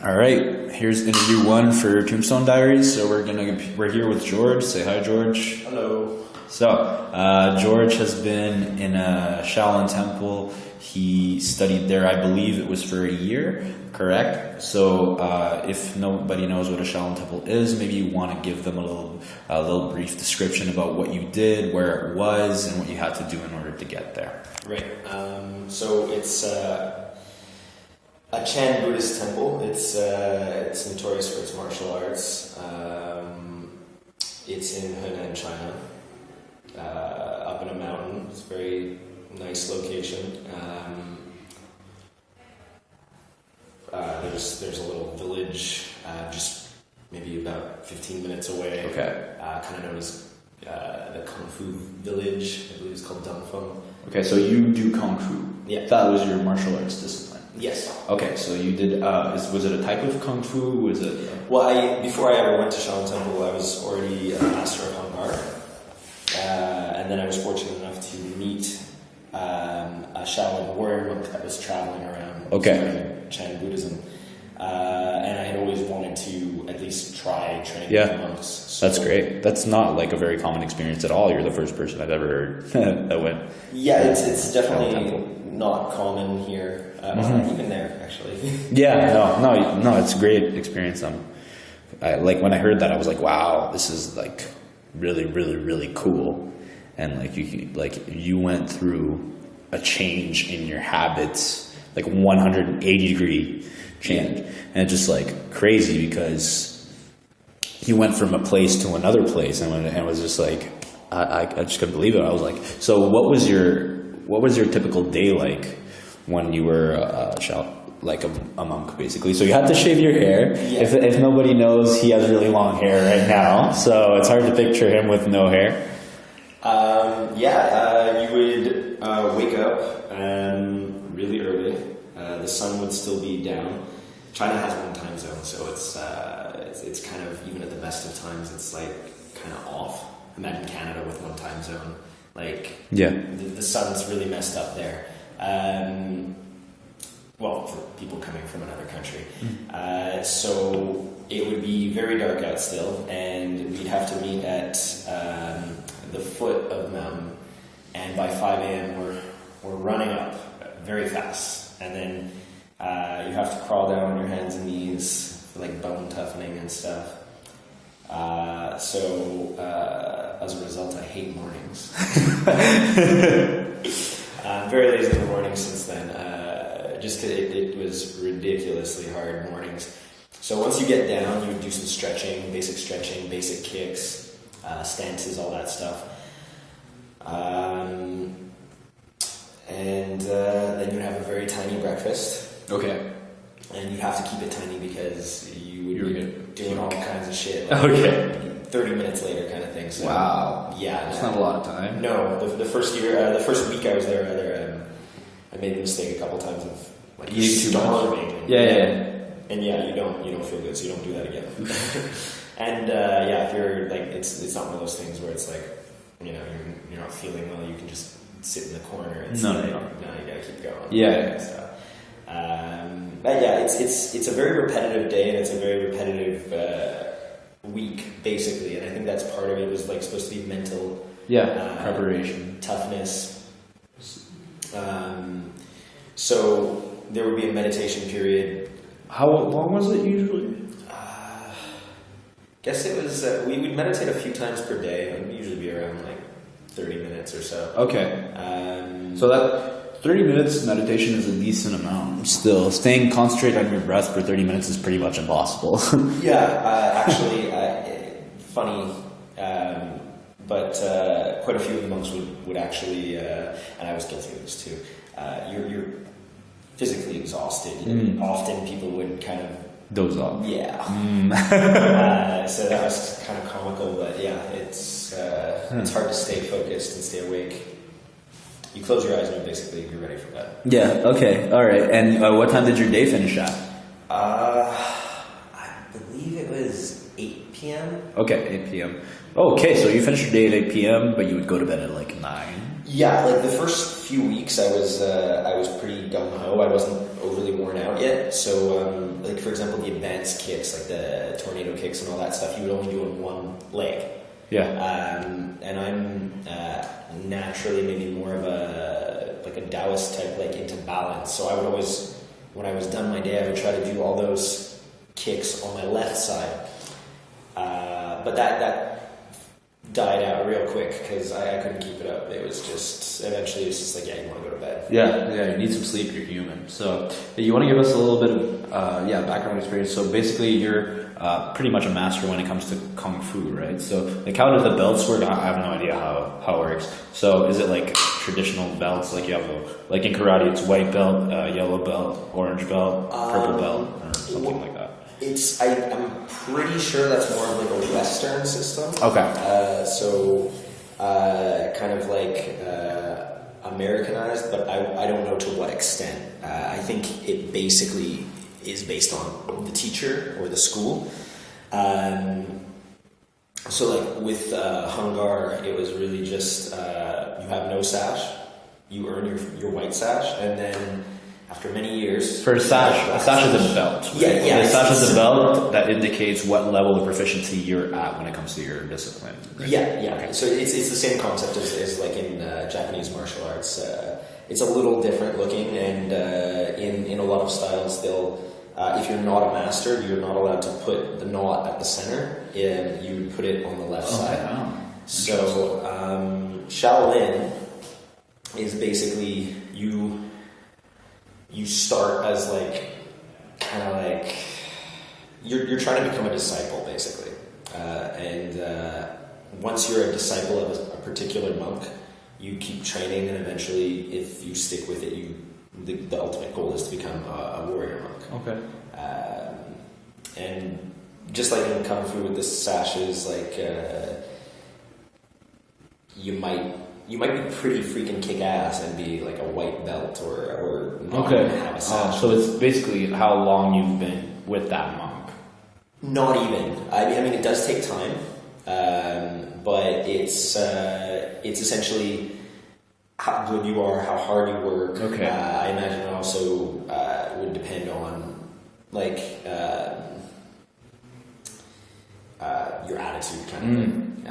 All right, here's interview one for Tombstone Diaries. So we're here with George. Say hi, George. Hello. So George has been in a Shaolin temple. He studied there, I believe it was for a year, correct? So if nobody knows what a Shaolin temple is, maybe you want to give them a little brief description about what you did, where it was, and what you had to do in order to get there. Right. So it's a Chan Buddhist temple. It's notorious for its martial arts. It's in Henan, China, up in a mountain. It's a very nice location. There's a little village just maybe about 15 minutes away. Okay. Kind of known as the Kung Fu Village. I believe it's called Dongfeng. Okay, so you do Kung Fu. Yeah. That was your martial arts discipline. Yes. Okay, so you did. Was it a type of Kung Fu? Was it? Well, before I ever went to Shaolin Temple, I was already a master of Hung Art, and then I was fortunate enough to meet a Shaolin warrior monk that was traveling around studying Chan Buddhism, and I had always wanted to at least try training with monks. So, that's great. That's not like a very common experience at all. You're the first person I've ever heard that went. Yeah, it's definitely not common here. Even there, actually. Yeah, no, it's a great experience. Like when I heard that, I was like, wow, this is like really, really, really cool. And like you went through a change in your habits, like 180-degree change, and just like crazy because you went from a place to another place, and it was just like I just couldn't believe it. I was like, so what was your typical day like when you were a monk, basically? So you had to shave your hair. Yeah. If nobody knows, he has really long hair right now, so it's hard to picture him with no hair. You would wake up really early. The sun would still be down. China has one time zone, so it's kind of, even at the best of times, it's like kind of off. Imagine Canada with one time zone. The sun's really messed up there. For people coming from another country. So it would be very dark out still, and we'd have to meet at the foot of the mountain, and by 5 a.m. we're running up very fast, and then you have to crawl down on your hands and knees for like bone toughening and stuff. As a result, I hate mornings. I'm very lazy in the morning since then, just because it was ridiculously hard mornings. So once you get down, you do some stretching, basic kicks, stances, all that stuff. And then you have a very tiny breakfast. Okay. And you have to keep it tiny because you would be doing all kinds of shit. 30 minutes later kind of thing. So, wow. Yeah. That's not a lot of time. No, the first week I was there, I made the mistake a couple times of like eating too much. Yeah. And you don't feel good, so you don't do that again. And if you're like, it's not one of those things where it's like, you're not feeling well, you can just sit in the corner. It's no, you gotta keep going. Yeah. It's a very repetitive day, and it's a very repetitive week, basically, and I think that's part of it. Was like supposed to be mental, preparation, toughness. So there would be a meditation period. How long was it usually? Guess it was. We would meditate a few times per day. It would usually be around like 30 minutes or so. Okay. So that 30 minutes meditation is a decent amount. Still, staying concentrated on your breath for 30 minutes is pretty much impossible. Actually, funny, but quite a few of the monks would actually, and I was guilty of this too. You're physically exhausted. Often people would kind of doze off. Yeah. So that was kind of comical, but yeah, it's hard to stay focused and stay awake. You close your eyes and you're ready for that. Yeah, okay, alright. And what time did your day finish at? I believe it was 8 p.m. Okay, 8 p.m. Okay, so you finished your day at 8 p.m., but you would go to bed at like 9? Yeah, like the first few weeks I was pretty gung-ho. I wasn't overly worn out yet. So, like for example, the advanced kicks, like the tornado kicks and all that stuff, you would only do on one leg. Yeah. And I'm naturally maybe more of a Taoist type, like into balance. So I would always, when I was done my day, I would try to do all those kicks on my left side. But that died out real quick because I couldn't keep it up. It was just, eventually it was just like, yeah, you want to go to bed. Yeah, you need some sleep, you're human. So you want to give us a little bit of background experience. So basically you're pretty much a master when it comes to Kung Fu, right? So like how does the belts work? I have no idea how it works. So is it like traditional belts, like you have like in karate it's white belt, yellow belt, orange belt, purple belt, or something like that? I'm pretty sure that's more of like a Western system. Okay. Kind of like Americanized, but I don't know to what extent. I think it basically is based on the teacher or the school. So like with Hungar, it was really just you have no sash, you earn your white sash, and then after many years... For a sash is a belt. Right? Yeah. A sash is a belt that indicates what level of proficiency you're at when it comes to your discipline. Right? Yeah. Okay. So it's the same concept as like in Japanese martial arts. It's a little different looking, and in a lot of styles, they'll if you're not a master, you're not allowed to put the knot at the center. You would put it on the left side. Wow. So Shaolin is basically you start as like kind of like you're trying to become a disciple basically, and once you're a disciple of a particular monk, you keep training, and eventually, if you stick with it, the ultimate goal is to become a warrior monk. Okay. And just like in Kung Fu with the sashes, like you might be pretty freaking kick ass and be like a white belt or not even have a sash. So it's basically how long you've been with that monk. Not even. I mean, it does take time, but it's essentially how good you are, how hard you work. Okay. I imagine it also would depend on like your attitude, kind of thing.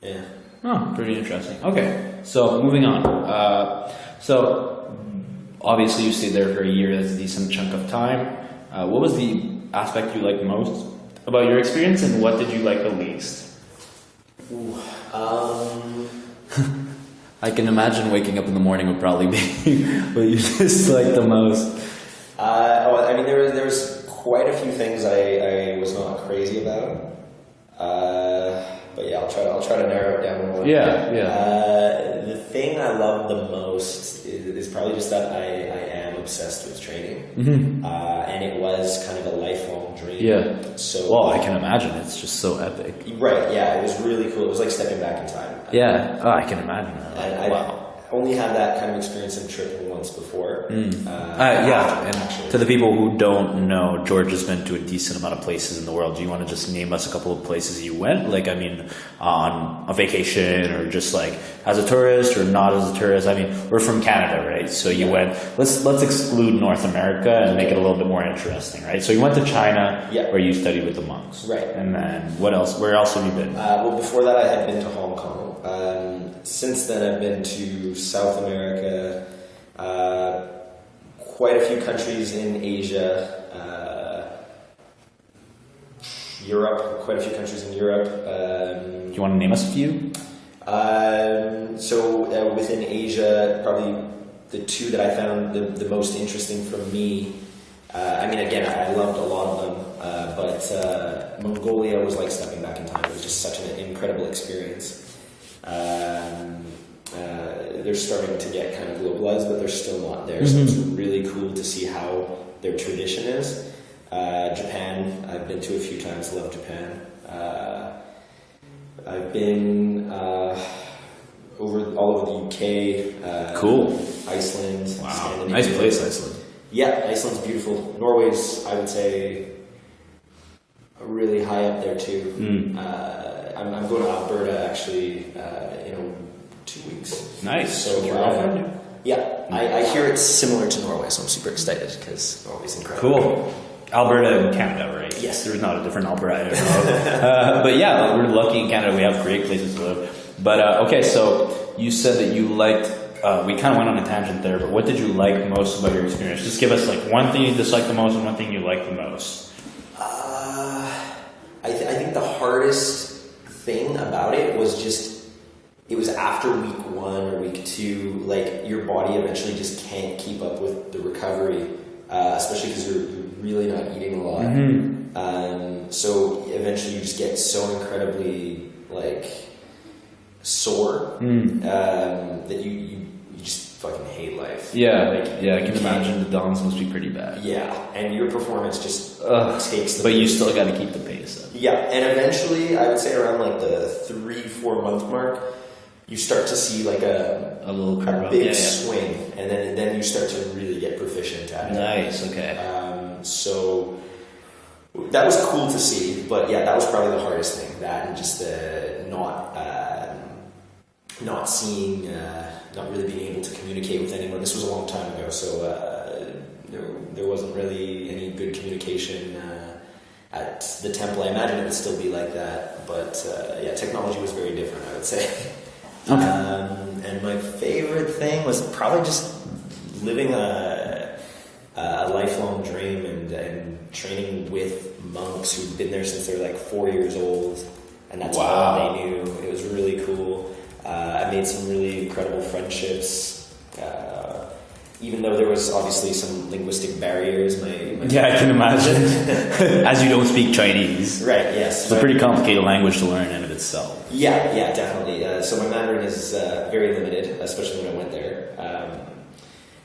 Yeah. Oh, pretty interesting. Okay, so moving on. So obviously you stayed there for a year. That's a decent chunk of time. What was the aspect you liked most about your experience, and what did you like the least? I can imagine waking up in the morning would probably be what you just liked the most. I mean, there was quite a few things I was not crazy about. But yeah, I'll try to narrow it down to one. Yeah. The thing I love the most is probably just that I am obsessed with training, and it was kind of a lifelong dream. Yeah. So well, I can imagine it's just so epic. Right. Yeah, it was really cool. It was like stepping back in time. Yeah. Oh, I can imagine. And Wow. I only had that kind of experience in tripping once before. Yeah, and to the people who don't know, George has been to a decent amount of places in the world. Do you want to just name us a couple of places you went? Like, I mean, on a vacation or just like as a tourist or not as a tourist? I mean, we're from Canada, right? So you went, let's exclude North America and make it a little bit more interesting, right? So you went to China where you studied with the monks. Right. And then what else? Where else have you been? Well, before that I had been to Hong Kong. Since then I've been to South America, quite a few countries in Asia, Europe, quite a few countries in Europe. Do you want to name us a few? So within Asia, probably the two that I found the most interesting for me, I mean, again, I loved a lot of them, but Mongolia was like stepping back in time. It was just such an incredible experience. They're starting to get kind of globalized, but they're still not there. So it's really cool to see how their tradition is. Japan, I've been to a few times. Love Japan. I've been all over the UK. Cool. Iceland. Wow. Scandinavia. Nice place, Iceland. Yeah, Iceland's beautiful. Norway's, I would say, really high up there too. I'm going to Alberta actually in 2 weeks. Nice. So with your girlfriend? Yeah, I hear it's similar to Norway, so I'm super excited because Norway's incredible. Cool. Alberta in Canada, right? Yes. There's not a different Alberta. I don't know. But yeah, we're lucky in Canada. We have great places to live. But okay, so you said that you liked, we kind of went on a tangent there, but what did you like most about your experience? Just give us like one thing you disliked the most and one thing you liked the most. I think the hardest thing about it was just, it was after week 1 or week 2, like your body eventually just can't keep up with the recovery, especially because you're really not eating a lot. Mm-hmm. So eventually you just get so incredibly like sore that you just fucking hate life. Yeah, like, I can imagine the downs must be pretty bad. Yeah, and your performance just takes the But you still got to keep the pace up. Yeah, and eventually, I would say around like the 3-4 month mark, you start to see like a little curve up. big swing, and then you start to really get proficient at it. Nice, okay. So that was cool to see, but yeah, that was probably the hardest thing. That and just the not seeing, not really being able to communicate with anyone. This was a long time ago, so there wasn't really any good communication at the temple. I imagine it would still be like that, but yeah, technology was very different, I would say. Okay. And my favorite thing was probably just living a lifelong dream and training with monks who'd been there since they were like 4 years old, and that's all they knew. It was really cool. I made some really incredible friendships, even though there was obviously some linguistic barriers. Yeah, I can imagine. As you don't speak Chinese. Right, yes. It's a pretty complicated language to learn in of itself. Yeah, definitely. So my Mandarin is very limited, especially when I went there.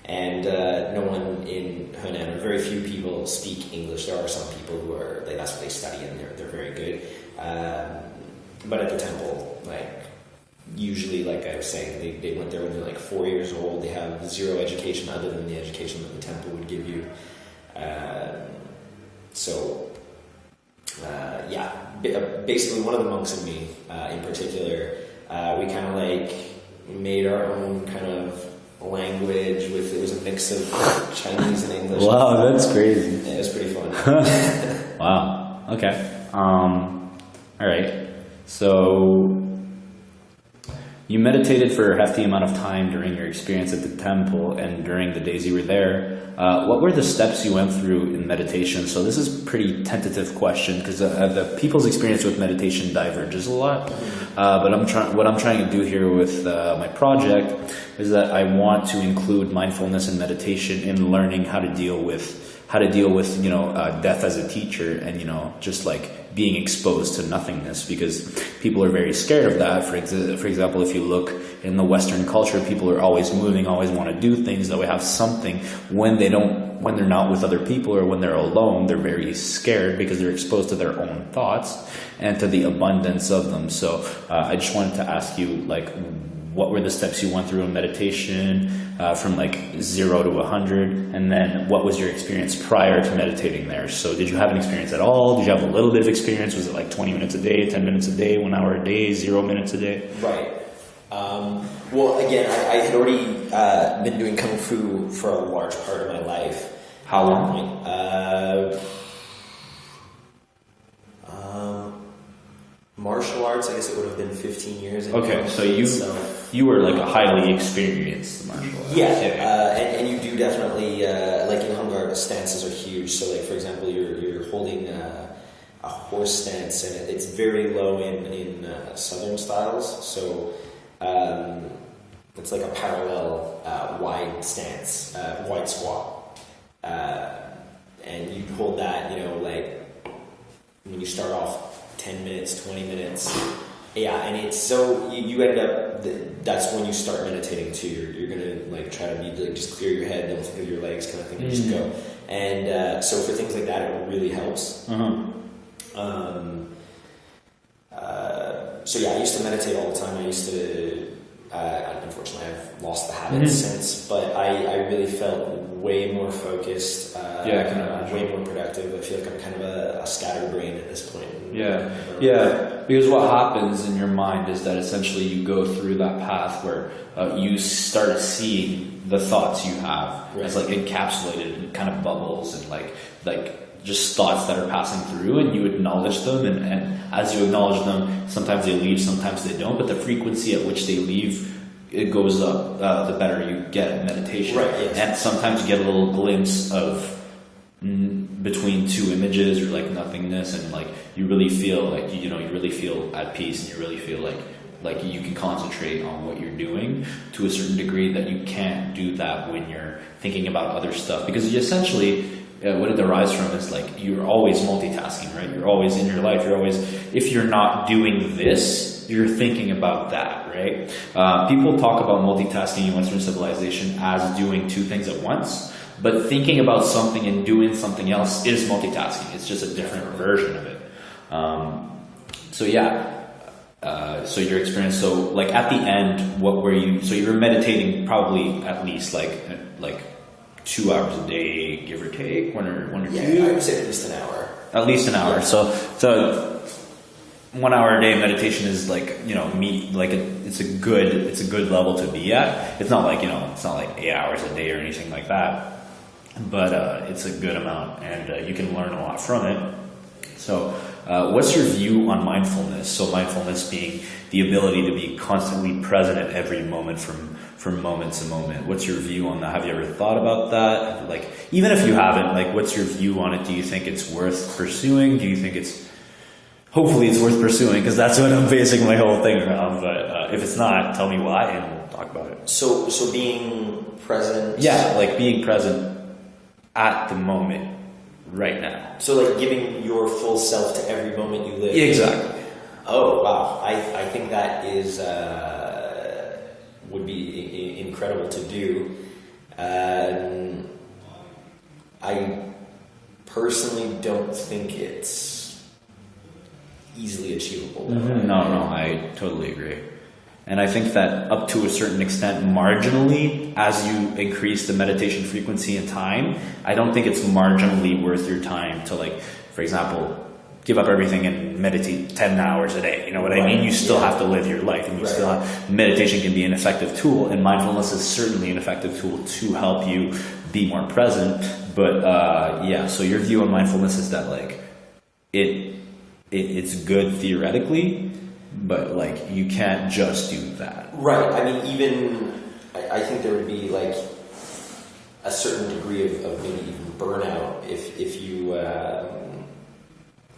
And no one in Henan, or very few people, speak English. There are some people who are, that's what they study, and they're very good. But at the temple, like, usually, like I was saying, they went there when they're like 4 years old. They have zero education other than the education that the temple would give you. Yeah, basically one of the monks and me, in particular, we kind of like made our own kind of language it was a mix of Chinese and English. Wow, that's crazy. Yeah, it was pretty fun. Wow. Okay. All right. So you meditated for a hefty amount of time during your experience at the temple and during the days you were there. What were the steps you went through in meditation? So this is a pretty tentative question because the people's experience with meditation diverges a lot. But what I'm trying to do here with my project is that I want to include mindfulness and meditation in learning how to deal with death as a teacher, and just like being exposed to nothingness, because people are very scared of that. For example, if you look in the Western culture, people are always moving, always want to do things, that we have something. When they're not with other people or when they're alone, they're very scared because they're exposed to their own thoughts and to the abundance of them. So I just wanted to ask you, like, what were the steps you went through in meditation from like 0 to 100? And then what was your experience prior to meditating there? So did you have an experience at all? Did you have a little bit of experience? Was it like 20 minutes a day, 10 minutes a day, 1 hour a day, 0 minutes a day? Right. Well, again, I had already been doing Kung Fu for a large part of my life. How long? Martial arts, I guess it would have been 15 years. Okay, so you were like a highly experienced martial artist. Yeah, and you do definitely, like in Hung Gar, stances are huge. So like, for example, you're holding a horse stance, and it's very low in Southern styles. So it's like a parallel wide stance, wide squat. And you hold that, like when you start off 10 minutes, 20 minutes. Yeah, and it's so you end up, that's when you start meditating too. You're gonna like try to be like, just clear your head, don't think of your legs, kind of thing, and just go. And so for things like that, it really helps. So yeah, I used to meditate all the time. I used to Unfortunately, I've lost the habit since, but I really felt way more focused, I can imagine. way more productive. I feel like I'm kind of a scatterbrain at this point. Yeah, because what happens in your mind is that essentially you go through that path where you start seeing the thoughts you have as like encapsulated in kind of bubbles and like just thoughts that are passing through, and you acknowledge them, and as you acknowledge them, sometimes they leave, sometimes they don't, but the frequency at which they leave, it goes up, the better you get at meditation. Right, yes. And sometimes you get a little glimpse of between two images or like nothingness, and like you really feel like, you really feel at peace, and you really feel like you can concentrate on what you're doing to a certain degree that you can't do that when you're thinking about other stuff, because you essentially, what it derives from is like you're always multitasking, right? You're always in your life. You're always, if you're not doing this, you're thinking about that, right? People talk about multitasking in Western civilization as doing two things at once, but thinking about something and doing something else is multitasking. It's just a different version of it. So your experience. So like at the end, what were you? So you were meditating probably at least like 2 hours a day, give or take, one or two. Yeah, I would say at least an hour. At least an hour. So 1 hour a day meditation is like, it's a good level to be at. It's not like, it's not like 8 hours a day or anything like that, but it's a good amount, and you can learn a lot from it. So what's your view on mindfulness? So mindfulness being the ability to be constantly present at every moment from moment to moment. What's your view on that? Have you ever thought about that? Like, even if you haven't, like, what's your view on it? Do you think it's worth pursuing? Do you think hopefully it's worth pursuing, because that's what I'm basing my whole thing around. But if it's not, tell me why, and we'll talk about it. So being present. Yeah, like being present at the moment right now. So like giving your full self to every moment you live. Exactly. Oh wow, I think that is would be incredible to do. I personally don't think it's easily achievable. No, I totally agree. And I think that up to a certain extent, marginally, as you increase the meditation frequency and time, I don't think it's marginally worth your time to, like, for example, give up everything and meditate 10 hours a day. You know what I mean? You still have to live your life, and you still have, meditation can be an effective tool, and mindfulness is certainly an effective tool to help you be more present. But so your view on mindfulness is that like it's good theoretically, but like you can't just do that. Right. I mean, I think there would be like a certain degree of maybe even burnout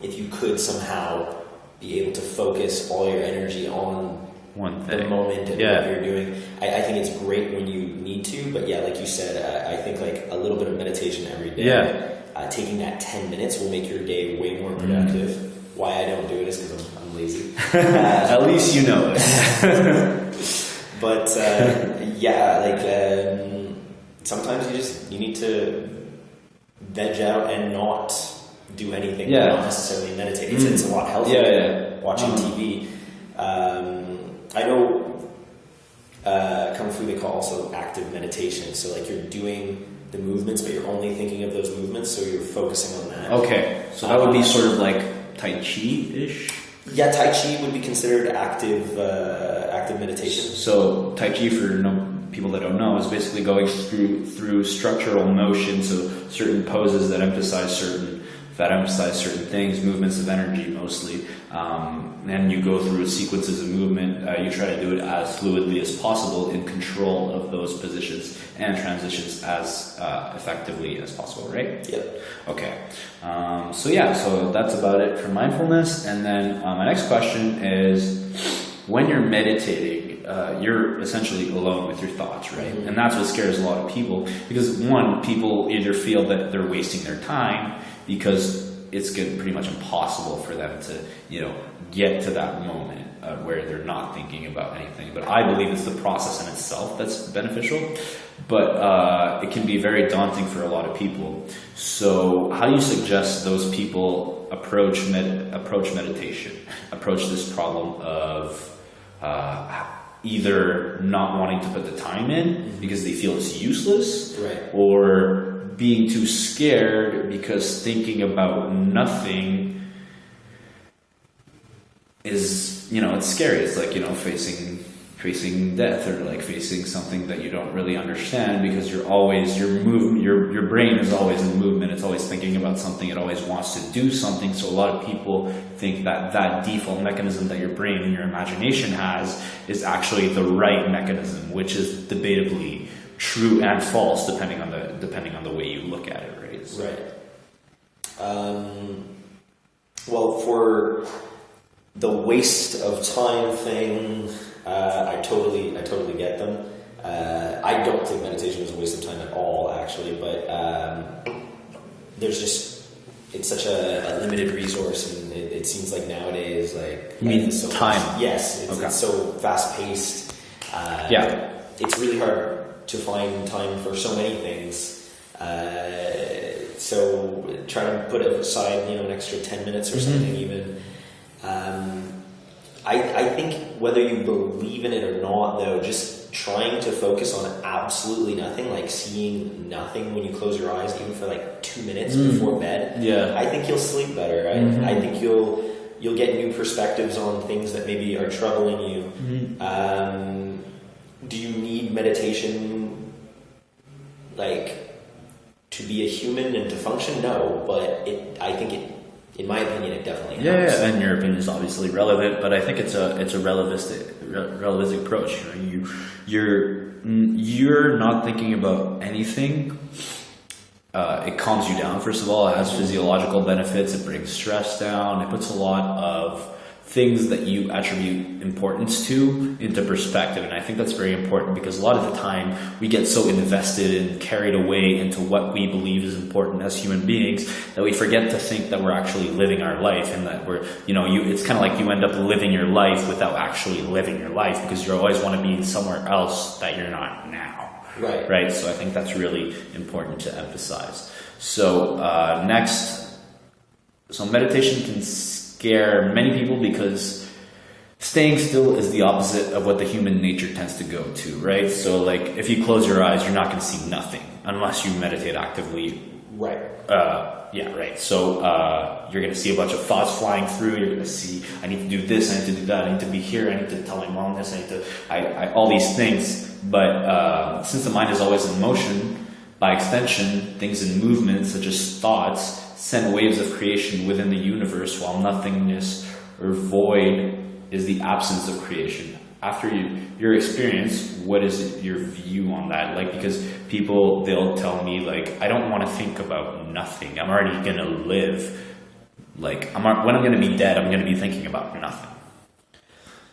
if you could somehow be able to focus all your energy on one thing, the moment and what you're doing. I think it's great when you need to, but yeah, like you said, I think like a little bit of meditation every day, taking that 10 minutes will make your day way more productive. Why I don't do it is because I'm lazy. At least you know it. But sometimes you need to veg out and not do anything, not necessarily meditate. It's a lot healthier watching TV. I know Kung Fu they call also active meditation. So like you're doing the movements, but you're only thinking of those movements, so you're focusing on that. Okay, so that would be sort of like Tai Chi-ish? Yeah, Tai Chi would be considered active meditation. So Tai Chi, for people that don't know, is basically going through structural motion, so certain poses that emphasize certain things, movements of energy mostly, and you go through sequences of movement. You try to do it as fluidly as possible, in control of those positions and transitions as effectively as possible, right? Yep. Okay. So that's about it for mindfulness. And then my next question is, when you're meditating, you're essentially alone with your thoughts, right? Mm-hmm. And that's what scares a lot of people, because one, people either feel that they're wasting their time because it's pretty much impossible for them to, get to that moment where they're not thinking about anything. But I believe it's the process in itself that's beneficial. But it can be very daunting for a lot of people. So how do you suggest those people approach meditation, approach this problem of either not wanting to put the time in because they feel it's useless, Right. or being too scared because thinking about nothing is, it's scary. It's like, facing death, or like facing something that you don't really understand, because your brain is always in movement. It's always thinking about something. It always wants to do something. So a lot of people think that default mechanism that your brain and your imagination has is actually the right mechanism, which is debatably true and false depending on the way you look at it, right? So. Right. Well, for the waste of time thing, I totally get them. I don't think meditation is a waste of time at all, actually, but it's such a limited resource, and it seems like nowadays, like, you mean so time? Yes, it's so fast paced. It's really hard to find time for so many things. So try to put aside, an extra 10 minutes or something even. I think whether you believe in it or not, though, just trying to focus on absolutely nothing, like seeing nothing when you close your eyes, even for like 2 minutes before bed, I think you'll sleep better. I think you'll get new perspectives on things that maybe are troubling you. Do you need meditation, like, to be a human and to function? No, but I think in my opinion, it definitely helps. Yeah, and your opinion is obviously relevant, but I think it's a relativistic approach. You're not thinking about anything. It calms you down. First of all, it has physiological benefits. It brings stress down. It puts a lot of things that you attribute importance to into perspective. And I think that's very important, because a lot of the time we get so invested and carried away into what we believe is important as human beings that we forget to think that we're actually living our life, and that we're, it's kind of like you end up living your life without actually living your life, because you always want to be somewhere else that you're not now. Right. So I think that's really important to emphasize. So so meditation can scare many people, because staying still is the opposite of what the human nature tends to go to, right? So like, if you close your eyes, you're not going to see nothing unless you meditate actively. Right. So you're going to see a bunch of thoughts flying through. You're going to see, I need to do this, I need to do that, I need to be here, I need to tell my mom this, all these things. But since the mind is always in motion, by extension, things in movement, such as thoughts, send waves of creation within the universe, while nothingness or void is the absence of creation. After your experience, what is your view on that? Like, because they'll tell me, like, I don't want to think about nothing. I'm already going to live. Like, when I'm going to be dead, I'm going to be thinking about nothing.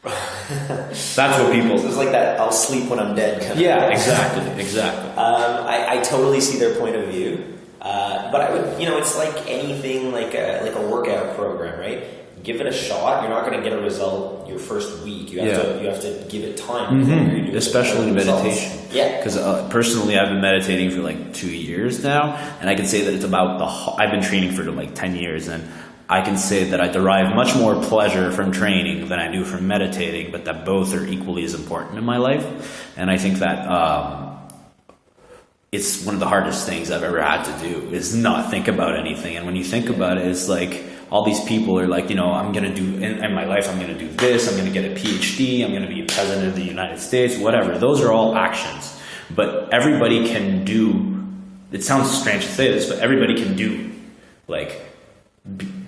That's what people... So it's like that, I'll sleep when I'm dead kind of thing. Exactly. I totally see their point of view. But I would, it's like anything, like a workout program, right? Give it a shot. You're not going to get a result your first week. You have to give it time. Especially meditation. Yeah. Because personally, I've been meditating for like 2 years now, and I can say that it's about I've been training for like 10 years, and I can say that I derive much more pleasure from training than I do from meditating, but that both are equally as important in my life. And I think that it's one of the hardest things I've ever had to do, is not think about anything. And when you think about it, it's like all these people are like, I'm going to do, in my life, I'm going to do this, I'm going to get a PhD, I'm going to be president of the United States, whatever. Those are all actions. But everybody can do, it sounds strange to say this, but everybody can do, like,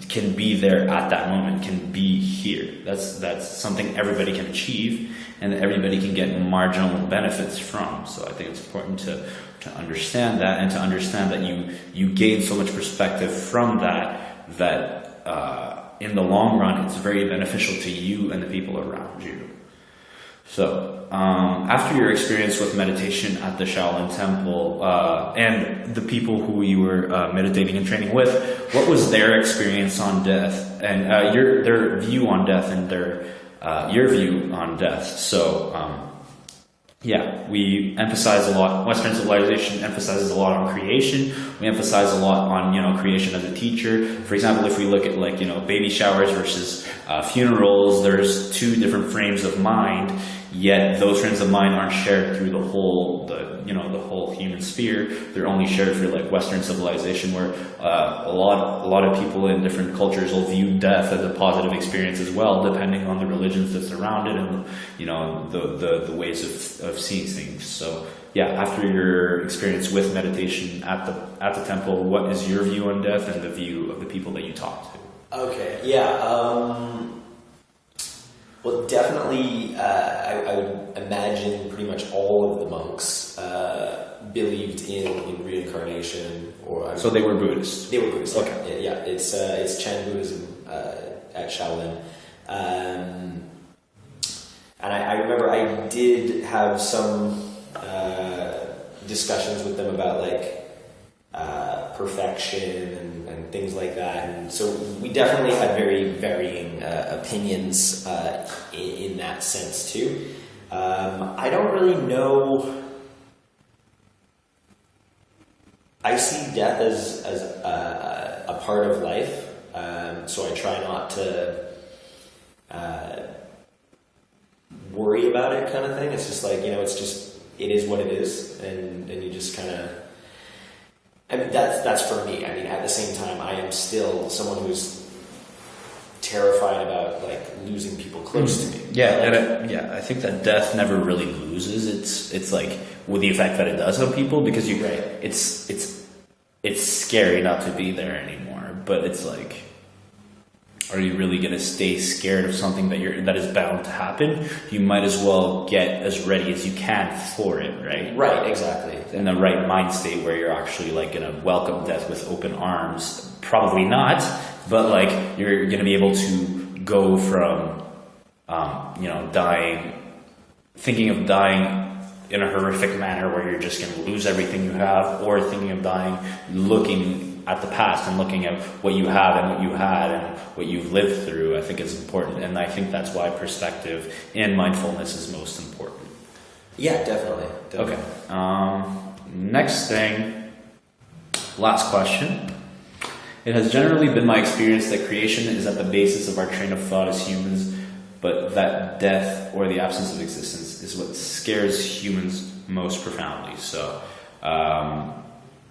can be there at that moment, can be here. That's something everybody can achieve, and everybody can get marginal benefits from. So I think it's important to understand that, and to understand that you gain so much perspective from that in the long run, it's very beneficial to you and the people around you. So after your experience with meditation at the Shaolin Temple, and the people who you were meditating and training with, what was their experience on death, and their view on death, and your view on death? So we emphasize a lot. Western civilization emphasizes a lot on creation. We emphasize a lot on creation as a teacher. For example, if we look at baby showers versus funerals, there's two different frames of mind. Yet those friends of mine aren't shared through the whole human sphere. They're only shared for like Western civilization, where a lot of people in different cultures will view death as a positive experience as well, depending on the religions that surround it and the ways of seeing things. So yeah, after your experience with meditation at the temple, what is your view on death and the view of the people that you talk to? Okay, yeah. Well, definitely, I would imagine pretty much all of the monks believed in reincarnation, so they were Buddhists. They were Buddhists. Okay. Yeah, it's Chan Buddhism at Shaolin, and I remember I did have some discussions with them about like perfection and things like that, and so we definitely had very varying opinions in that sense too. I don't really know. I see death as a part of life, so I try not to worry about it, kind of thing. It's just like, it is what it is, and you just kind of. I mean, that's for me. I mean, at the same time, I am still someone who's terrified about like losing people close to me. Yeah, I think that death never really loses. It's like with the effect that it does on people, because it's scary not to be there anymore. But it's like, are you really going to stay scared of something that is bound to happen? You might as well get as ready as you can for it, right? Right, exactly. In the right mind state where you're actually like going to welcome death with open arms. Probably not, but like you're going to be able to go from, thinking of dying in a horrific manner where you're just going to lose everything you have, or thinking of dying looking at the past and looking at what you have and what you had and what you've lived through. I think is important, and I think that's why perspective and mindfulness is most important. Yeah, definitely. Okay. Next thing, last question. It has generally been my experience that creation is at the basis of our train of thought as humans, but that death or the absence of existence is what scares humans most profoundly. So,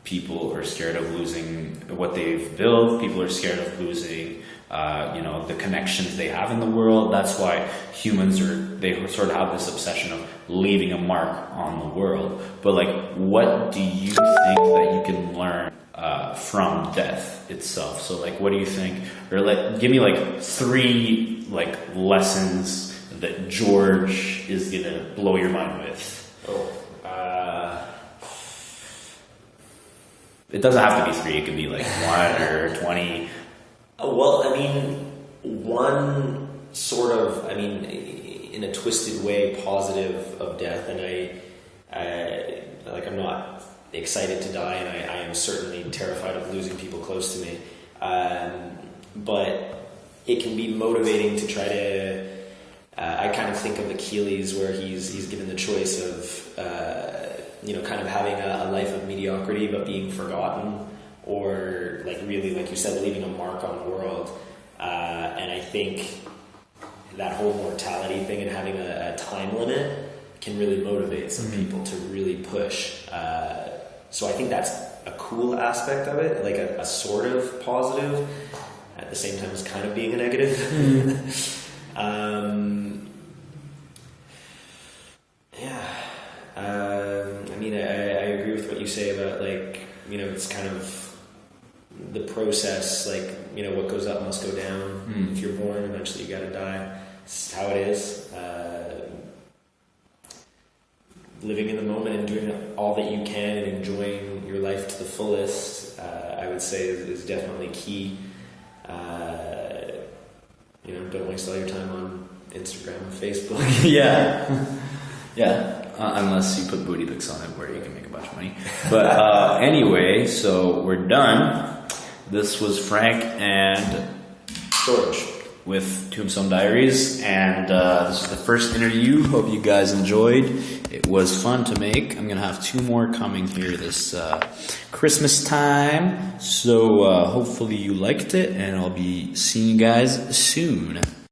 people are scared of losing what they've built. People are scared of losing, the connections they have in the world. That's why humans they sort of have this obsession of leaving a mark on the world. But like, what do you think that you can learn from death itself? So like, what do you think, or like, give me like 3 like lessons that George is gonna blow your mind with. It doesn't have to be 3. It could be like 1 or 20. Well, I mean, one sort of, in a twisted way, positive of death, and I'm not excited to die, and I am certainly terrified of losing people close to me. But it can be motivating to try to. I kind of think of Achilles, where he's given the choice of kind of having a life of mediocrity but being forgotten, or like really, like you said, leaving a mark on the world. And I think that whole mortality thing and having a time limit can really motivate some people to really push. So I think that's a cool aspect of it, like a sort of positive, at the same time as kind of being a negative. I agree with what you say about like, it's kind of the process, like, what goes up must go down. If you're born, eventually you gotta die. It's how it is. Living in the moment and doing all that you can and enjoying your life to the fullest, I would say is definitely key. Don't waste all your time on Instagram and Facebook. Yeah. Unless you put booty pics on it where you can make a bunch of money. But anyway, so we're done. This was Frank and George with Tombstone Diaries, and this is the first interview. Hope you guys enjoyed. It was fun to make. I'm gonna have 2 more coming here this Christmas time, so hopefully you liked it, and I'll be seeing you guys soon.